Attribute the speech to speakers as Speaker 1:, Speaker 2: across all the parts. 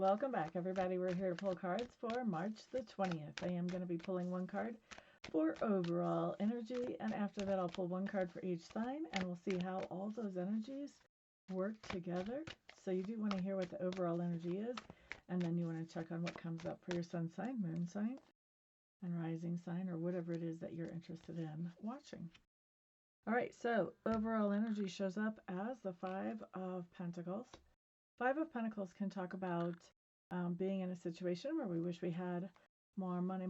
Speaker 1: welcome back, everybody. We're here to pull cards for March the 20th. I am going to be pulling one card for overall energy, and after that I'll pull one card for each sign, and we'll see how all those energies work together. So you do want to hear what the overall energy is, and then you want to check on what comes up for your sun sign, moon sign, and rising sign, or whatever it is that you're interested in watching. All right, so overall energy shows up as the Five of Pentacles. Five of Pentacles can talk about being in a situation where we wish we had more money,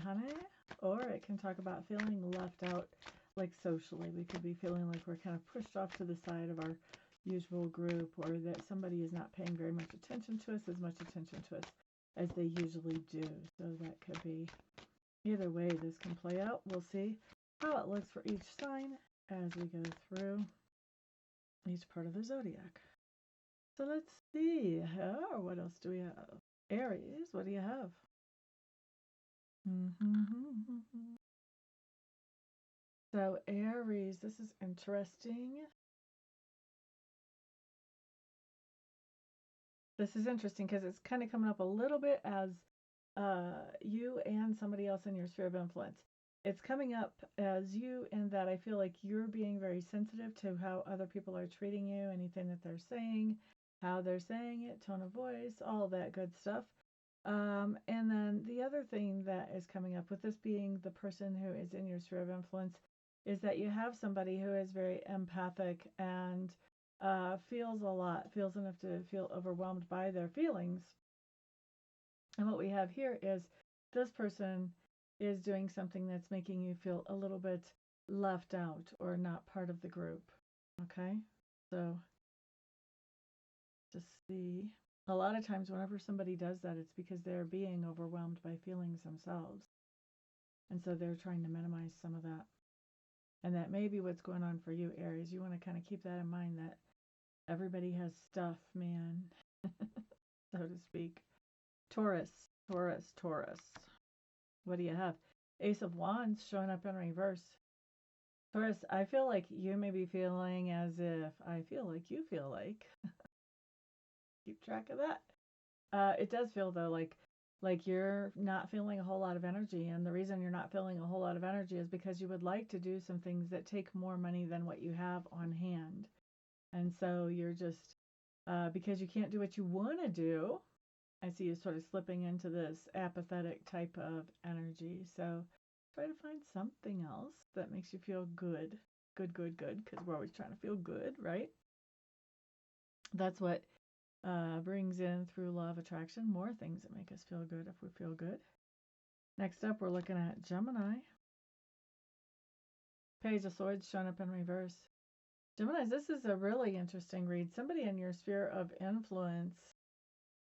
Speaker 1: honey, or it can talk about feeling left out, like socially. We could be feeling like we're kind of pushed off to the side of our usual group, or that somebody is not paying very much attention to us, as much attention to us as they usually do. So that could be either way this can play out. We'll see how it looks for each sign as we go through each part of the zodiac. So let's see. Oh, what else do we have? Aries, what do you have? So Aries, this is interesting. This is interesting because it's kind of coming up a little bit as you and somebody else in your sphere of influence. It's coming up as you in that I feel like you're being very sensitive to how other people are treating you, anything that they're saying, how they're saying it, tone of voice, all that good stuff. And then the other thing that is coming up with this being the person who is in your sphere of influence is that you have somebody who is very empathic and feels a lot, feels enough to feel overwhelmed by their feelings. And what we have here is this person is doing something that's making you feel a little bit left out or not part of the group. Okay, so just see. A lot of times whenever somebody does that, it's because they're being overwhelmed by feelings themselves. And so they're trying to minimize some of that. And that may be what's going on for you, Aries. You want to kind of keep that in mind, that everybody has stuff, man, so to speak. Taurus. What do you have? Ace of Wands showing up in reverse. Taurus, I feel like you may be feeling as if I feel like you feel like. Keep track of that. It does feel, though, like you're not feeling a whole lot of energy. And the reason you're not feeling a whole lot of energy is because you would like to do some things that take more money than what you have on hand. And so you're just, because you can't do what you want to do, I see you sort of slipping into this apathetic type of energy. So try to find something else that makes you feel good. Good, because we're always trying to feel good, right? That's what brings in, through law of attraction, more things that make us feel good if we feel good. Next up, we're looking at Gemini. Page of Swords showing up in reverse. Geminis, this is a really interesting read. Somebody in your sphere of influence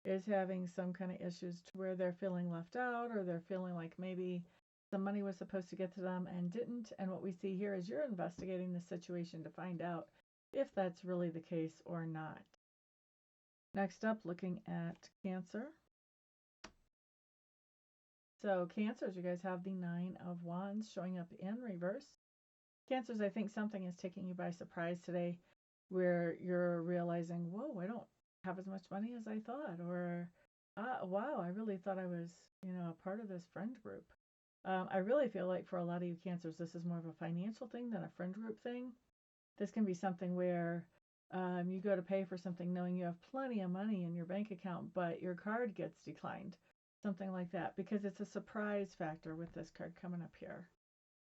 Speaker 1: is having some kind of issues to where they're feeling left out, or they're feeling like maybe some money was supposed to get to them and didn't. And what we see here is you're investigating the situation to find out if that's really the case or not. Next up, looking at Cancer. So Cancers, you guys have the Nine of Wands showing up in reverse. Cancers, I think something is taking you by surprise today, where you're realizing, whoa, I don't have as much money as I thought, or wow, I really thought I was, a part of this friend group. I really feel like for a lot of you Cancers, this is more of a financial thing than a friend group thing. This can be something where you go to pay for something knowing you have plenty of money in your bank account, but your card gets declined, something like that, because it's a surprise factor with this card coming up here,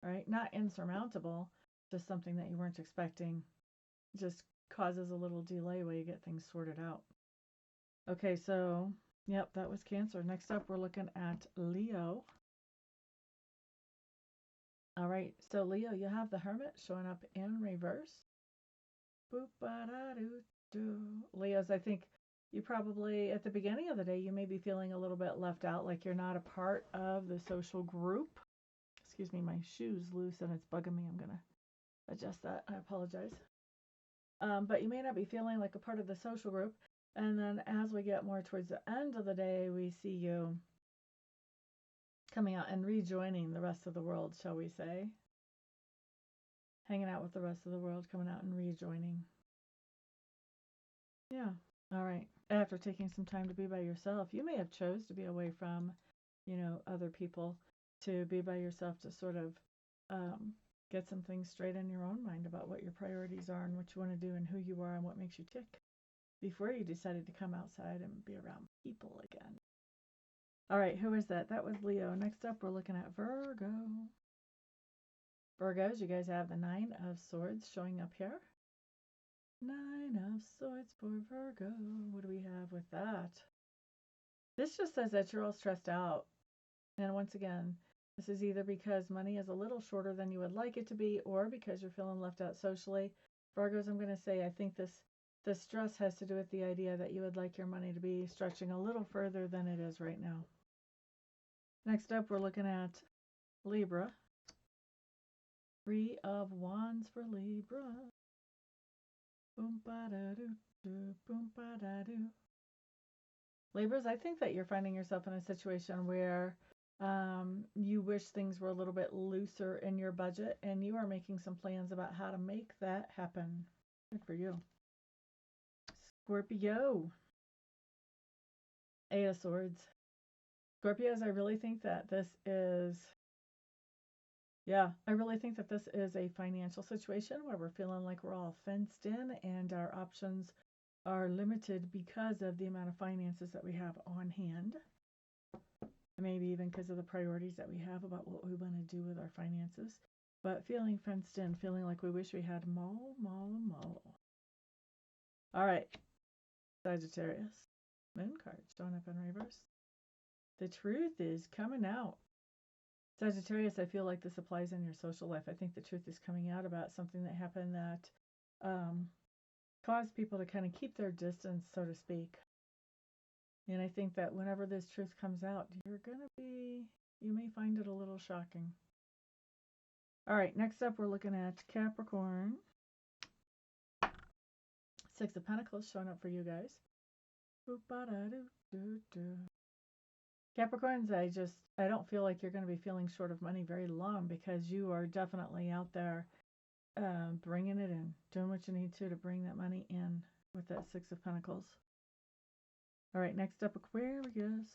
Speaker 1: right? Not insurmountable, just something that you weren't expecting, just causes a little delay while you get things sorted out. Okay, so, yep, that was Cancer. Next up, we're looking at Leo. All right, so Leo, you have the Hermit showing up in reverse. Boop-ba-da-doo-doo. Leos, I think you probably, at the beginning of the day, you may be feeling a little bit left out, like you're not a part of the social group. Excuse me, my shoe's loose and it's bugging me. I'm going to adjust that. I apologize. But you may not be feeling like a part of the social group. And then as we get more towards the end of the day, we see you coming out and rejoining the rest of the world, shall we say. Hanging out with the rest of the world, coming out and rejoining. Yeah. All right. after taking some time to be by yourself, you may have chose to be away from, other people, to be by yourself, to sort of get some things straight in your own mind about what your priorities are and what you want to do and who you are and what makes you tick before you decided to come outside and be around people again. All right, who is that? That was Leo. Next up, we're looking at Virgo. Virgos, you guys have the Nine of Swords showing up here. Nine of Swords for Virgo. What do we have with that? This just says that you're all stressed out. And once again, this is either because money is a little shorter than you would like it to be, or because you're feeling left out socially. Virgos, I'm going to say I think this stress has to do with the idea that you would like your money to be stretching a little further than it is right now. Next up, we're looking at Libra. Three of Wands for Libra. Boom ba da doo doo, boom ba da doo. Libras, I think that you're finding yourself in a situation where you wish things were a little bit looser in your budget, and you are making some plans about how to make that happen. Good for you. Scorpio. Eight of Swords. Scorpios, I really think that this is a financial situation where we're feeling like we're all fenced in and our options are limited because of the amount of finances that we have on hand. Maybe even because of the priorities that we have about what we want to do with our finances. But feeling fenced in, feeling like we wish we had more. All right. Sagittarius. Moon card showing up in reverse. The truth is coming out. Sagittarius, I feel like this applies in your social life. I think the truth is coming out about something that happened that caused people to kind of keep their distance, so to speak. And I think that whenever this truth comes out, you may find it a little shocking. All right, next up, we're looking at Capricorn. Six of Pentacles showing up for you guys. Capricorns, I don't feel like you're going to be feeling short of money very long, because you are definitely out there bringing it in, doing what you need to bring that money in with that Six of Pentacles. All right, next up, Aquarius.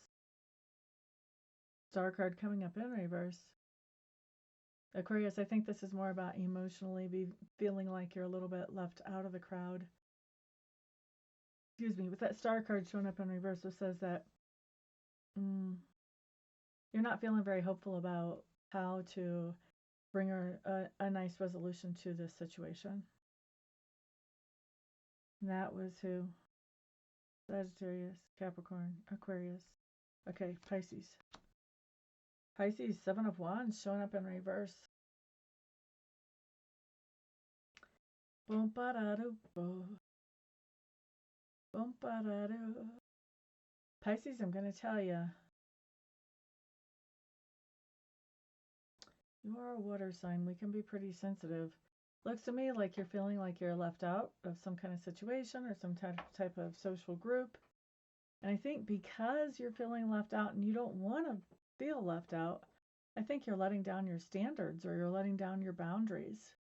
Speaker 1: Star card coming up in reverse. Aquarius, I think this is more about emotionally feeling like you're a little bit left out of the crowd. Excuse me, with that star card showing up in reverse, it says that you're not feeling very hopeful about how to bring a nice resolution to this situation. And that was who? Sagittarius, Capricorn, Aquarius. Okay, Pisces. Pisces, Seven of Wands showing up in reverse. Boom ba da doo bo. Boom ba da doo. Pisces, I'm going to tell you, you are a water sign. We can be pretty sensitive. Looks to me like you're feeling like you're left out of some kind of situation or some type of social group. And I think because you're feeling left out and you don't want to feel left out, I think you're letting down your standards, or you're letting down your boundaries.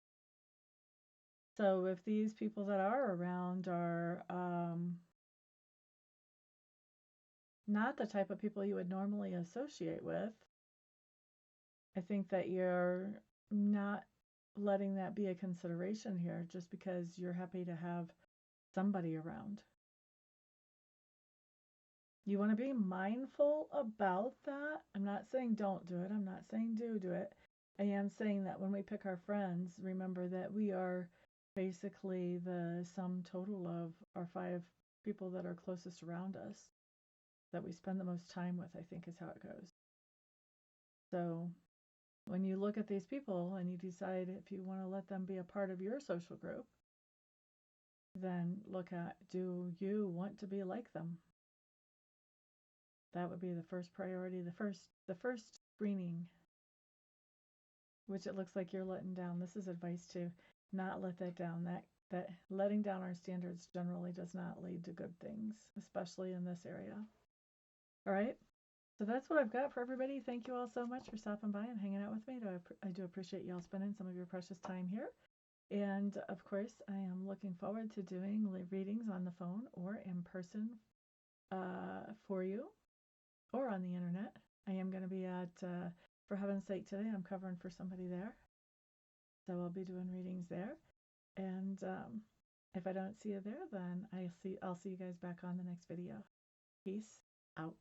Speaker 1: So if these people that are around are not the type of people you would normally associate with, I think that you're not letting that be a consideration here just because you're happy to have somebody around. You want to be mindful about that. I'm not saying don't do it. I'm not saying do it. I am saying that when we pick our friends, remember that we are basically the sum total of our 5 people that are closest around us, that we spend the most time with, I think is how it goes. So when you look at these people and you decide if you want to let them be a part of your social group, then look at, do you want to be like them? That would be the first priority, the first screening, which it looks like you're letting down. This is advice to not let that down. That letting down our standards generally does not lead to good things, especially in this area. All right. So that's what I've got for everybody. Thank you all so much for stopping by and hanging out with me. I do appreciate y'all spending some of your precious time here. And of course, I am looking forward to doing readings on the phone or in person for you or on the internet. I am going to be at, for heaven's sake, today I'm covering for somebody there. So I'll be doing readings there. And if I don't see you there, then I'll see you guys back on the next video. Peace out.